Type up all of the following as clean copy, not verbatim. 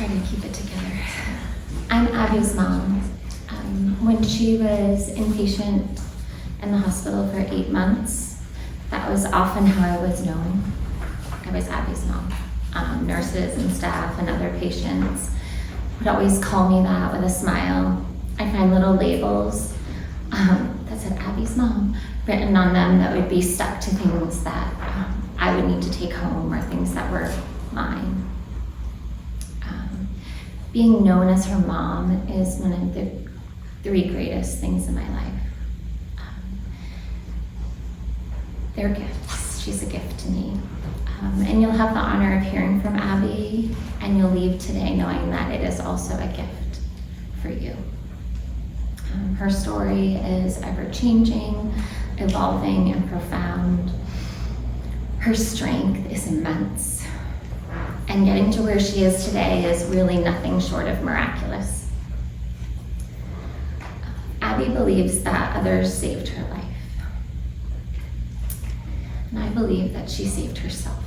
trying to keep it together. I'm Abby's mom. When she was inpatient in the hospital for 8 months, that was often how I was known. I was Abby's mom. Nurses and staff and other patients would always call me that with a smile. I'd find little labels that said Abby's mom written on them that would be stuck to things that I would need to take home or things that were mine. Being known as her mom is one of the 3 greatest things in my life. They're gifts. She's a gift to me. And you'll have the honor of hearing from Abby, and you'll leave today knowing that it is also a gift for you. Her story is ever-changing, evolving, and profound. Her strength is immense. And getting to where she is today is really nothing short of miraculous. Abby believes that others saved her life. And I believe that she saved herself.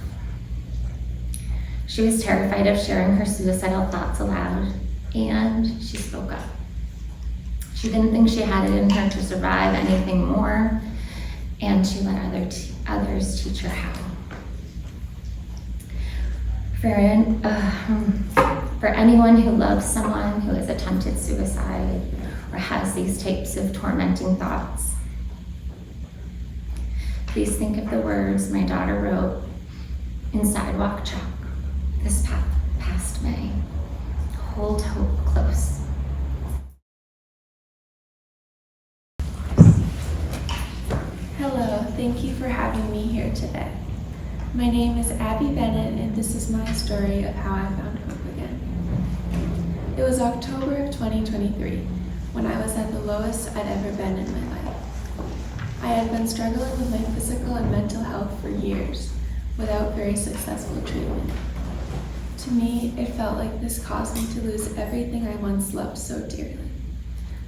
She was terrified of sharing her suicidal thoughts aloud, and she spoke up. She didn't think she had it in her to survive anything more, and she let others teach her how. For anyone who loves someone who has attempted suicide or has these types of tormenting thoughts, please think of the words my daughter wrote in sidewalk chalk this past May. Hold hope close. Hello, thank you for having me here today. My name is Abby Bennett, and this is my story of how I found hope again. It was October of 2023, when I was at the lowest I'd ever been in my life. I had been struggling with my physical and mental health for years, without very successful treatment. To me, it felt like this caused me to lose everything I once loved so dearly.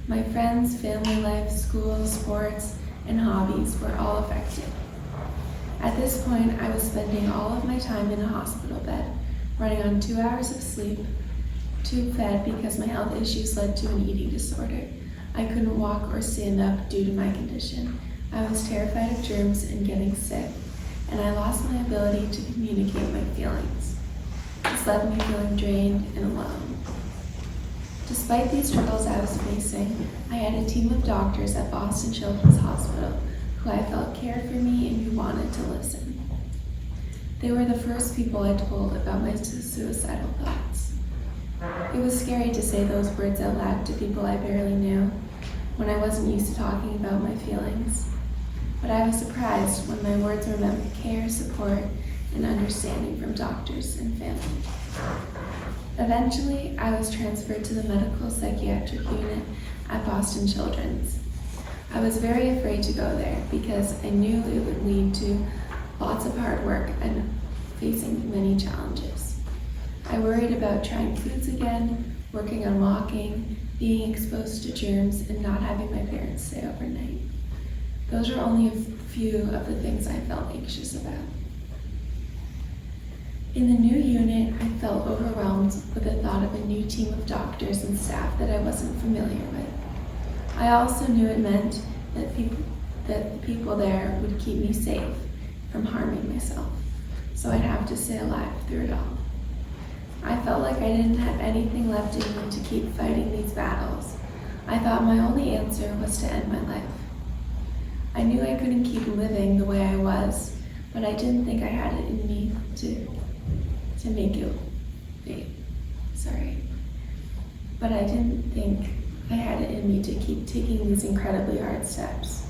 My friends, family life, school, sports, and hobbies were all affected. At this point, I was spending all of my time in a hospital bed, running on 2 hours of sleep, tube-fed because my health issues led to an eating disorder. I couldn't walk or stand up due to my condition. I was terrified of germs and getting sick, and I lost my ability to communicate my feelings. This left me feeling drained and alone. Despite these struggles I was facing, I had a team of doctors at Boston Children's Hospital who I felt cared for me and who wanted to listen. They were the first people I told about my suicidal thoughts. It was scary to say those words out loud to people I barely knew, when I wasn't used to talking about my feelings. But I was surprised when my words were met with care, support, and understanding from doctors and family. Eventually, I was transferred to the medical psychiatric unit at Boston Children's. I was very afraid to go there because I knew it would lead to lots of hard work and facing many challenges. I worried about trying foods again, working on walking, being exposed to germs, and not having my parents stay overnight. Those are only a few of the things I felt anxious about. In the new unit, I felt overwhelmed with the thought of a new team of doctors and staff that I wasn't familiar with. I also knew it meant that the people there would keep me safe from harming myself, so I'd have to stay alive through it all. I felt like I didn't have anything left in me to keep fighting these battles. I thought my only answer was to end my life. I knew I couldn't keep living the way I was, but I didn't think I had it in me to make it But I didn't think I had it in me to keep taking these incredibly hard steps.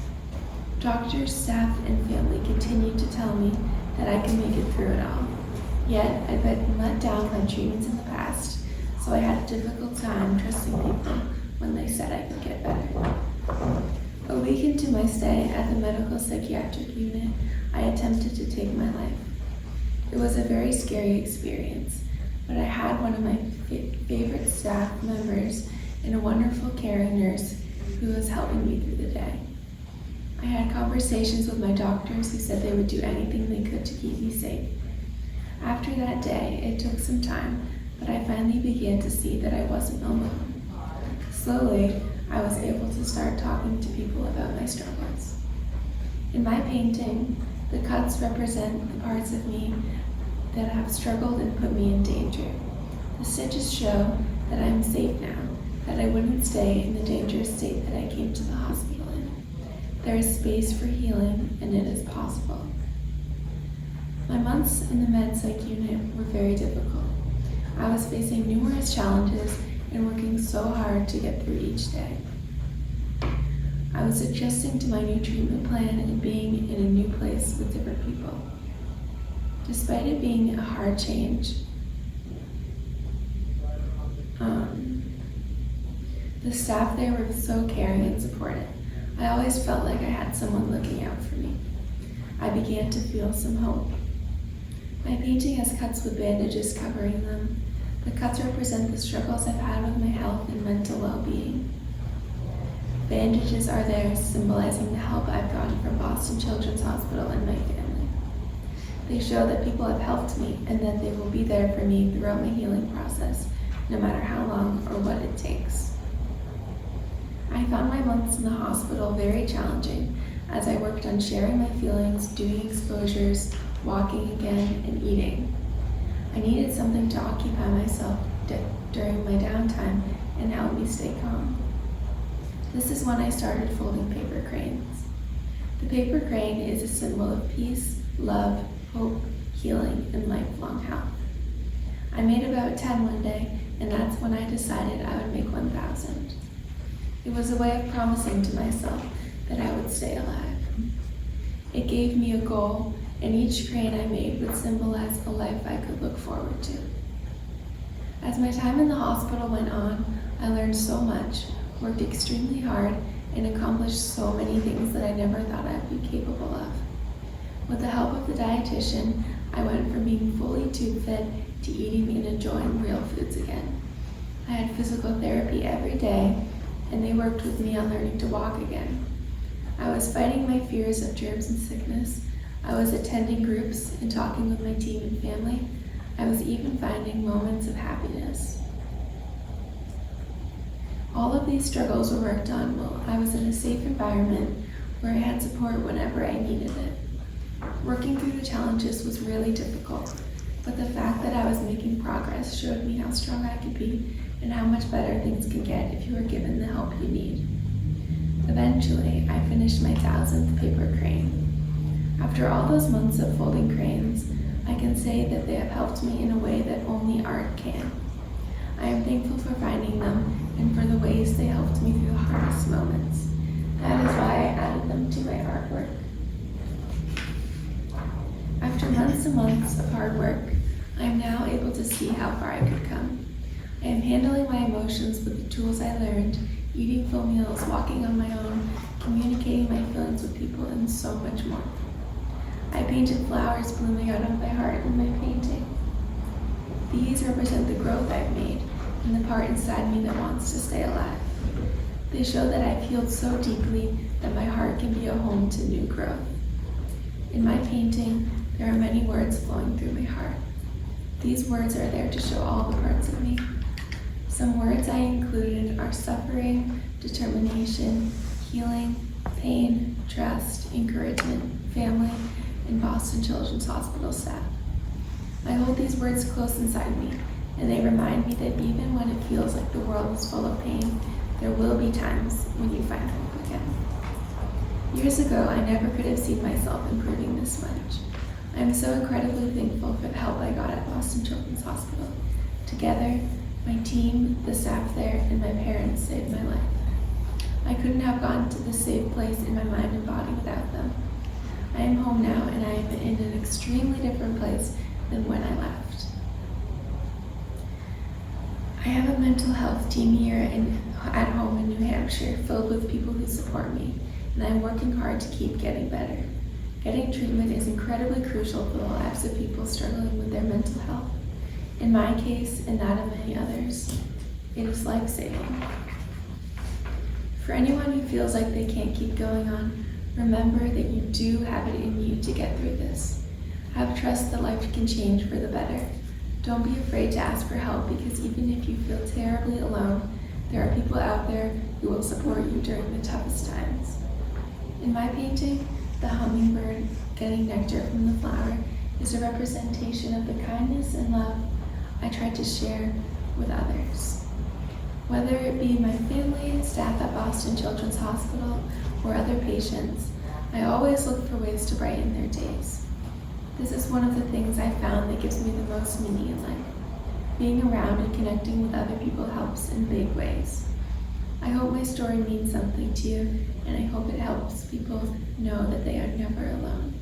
Doctors, staff, and family continued to tell me that I could make it through it all. Yet, I'd been let down by treatments in the past, so I had a difficult time trusting people when they said I could get better. A week into my stay at the medical psychiatric unit, I attempted to take my life. It was a very scary experience, but I had one of my favorite staff members and a wonderful caring nurse who was helping me through the day. I had conversations with my doctors who said they would do anything they could to keep me safe. After that day, it took some time, but I finally began to see that I wasn't alone. Slowly, I was able to start talking to people about my struggles. In my painting, the cuts represent the parts of me that have struggled and put me in danger. The stitches show that I'm safe now, that I wouldn't stay in the dangerous state that I came to the hospital in. There is space for healing, and it is possible. My months in the med psych unit were very difficult. I was facing numerous challenges and working so hard to get through each day. I was adjusting to my new treatment plan and being in a new place with different people. Despite it being a hard change, the staff there were so caring and supportive. I always felt like I had someone looking out for me. I began to feel some hope. My painting has cuts with bandages covering them. The cuts represent the struggles I've had with my health and mental well-being. Bandages are there symbolizing the help I've gotten from Boston Children's Hospital and my family. They show that people have helped me and that they will be there for me throughout my healing process, no matter how long or what it takes. I found my months in the hospital very challenging as I worked on sharing my feelings, doing exposures, walking again, and eating. I needed something to occupy myself during my downtime and help me stay calm. This is when I started folding paper cranes. The paper crane is a symbol of peace, love, hope, healing, and lifelong health. I made about 10 one day, and that's when I decided I would make 1,000. It was a way of promising to myself that I would stay alive. It gave me a goal, and each crane I made would symbolize a life I could look forward to. As my time in the hospital went on, I learned so much, worked extremely hard, and accomplished so many things that I never thought I'd be capable of. With the help of the dietitian, I went from being fully tube fed to eating and enjoying real foods again. I had physical therapy every day, and they worked with me on learning to walk again. I was fighting my fears of germs and sickness. I was attending groups and talking with my team and family. I was even finding moments of happiness. All of these struggles were worked on while I was in a safe environment where I had support whenever I needed it. Working through the challenges was really difficult, but the fact that I was making progress showed me how strong I could be and how much better things can get if you are given the help you need. Eventually, I finished my 1,000th paper crane. After all those months of folding cranes, I can say that they have helped me in a way that only art can. I am thankful for finding them and for the ways they helped me through the hardest moments. That is why I added them to my artwork. After months and months of hard work, I am now able to see how far I could come. I am handling my emotions with the tools I learned, eating full meals, walking on my own, communicating my feelings with people, and so much more. I painted flowers blooming out of my heart in my painting. These represent the growth I've made and the part inside me that wants to stay alive. They show that I've healed so deeply that my heart can be a home to new growth. In my painting, there are many words flowing through my heart. These words are there to show all the parts of me. Some words I included are suffering, determination, healing, pain, trust, encouragement, family, and Boston Children's Hospital staff. I hold these words close inside me, and they remind me that even when it feels like the world is full of pain, there will be times when you find hope again. Years ago, I never could have seen myself improving this much. I am so incredibly thankful for the help I got at Boston Children's Hospital. Together, my team, the staff there, and my parents saved my life. I couldn't have gotten to this safe place in my mind and body without them. I am home now, and I am in an extremely different place than when I left. I have a mental health team here at home in New Hampshire filled with people who support me, and I'm working hard to keep getting better. Getting treatment is incredibly crucial for the lives of people struggling with their mental health. In my case, and that of many others, it is life-saving. For anyone who feels like they can't keep going on, remember that you do have it in you to get through this. Have trust that life can change for the better. Don't be afraid to ask for help, because even if you feel terribly alone, there are people out there who will support you during the toughest times. In my painting, the hummingbird getting nectar from the flower is a representation of the kindness and love I try to share with others. Whether it be my family, staff at Boston Children's Hospital, or other patients, I always look for ways to brighten their days. This is one of the things I found that gives me the most meaning in life. Being around and connecting with other people helps in big ways. I hope my story means something to you, and I hope it helps people know that they are never alone.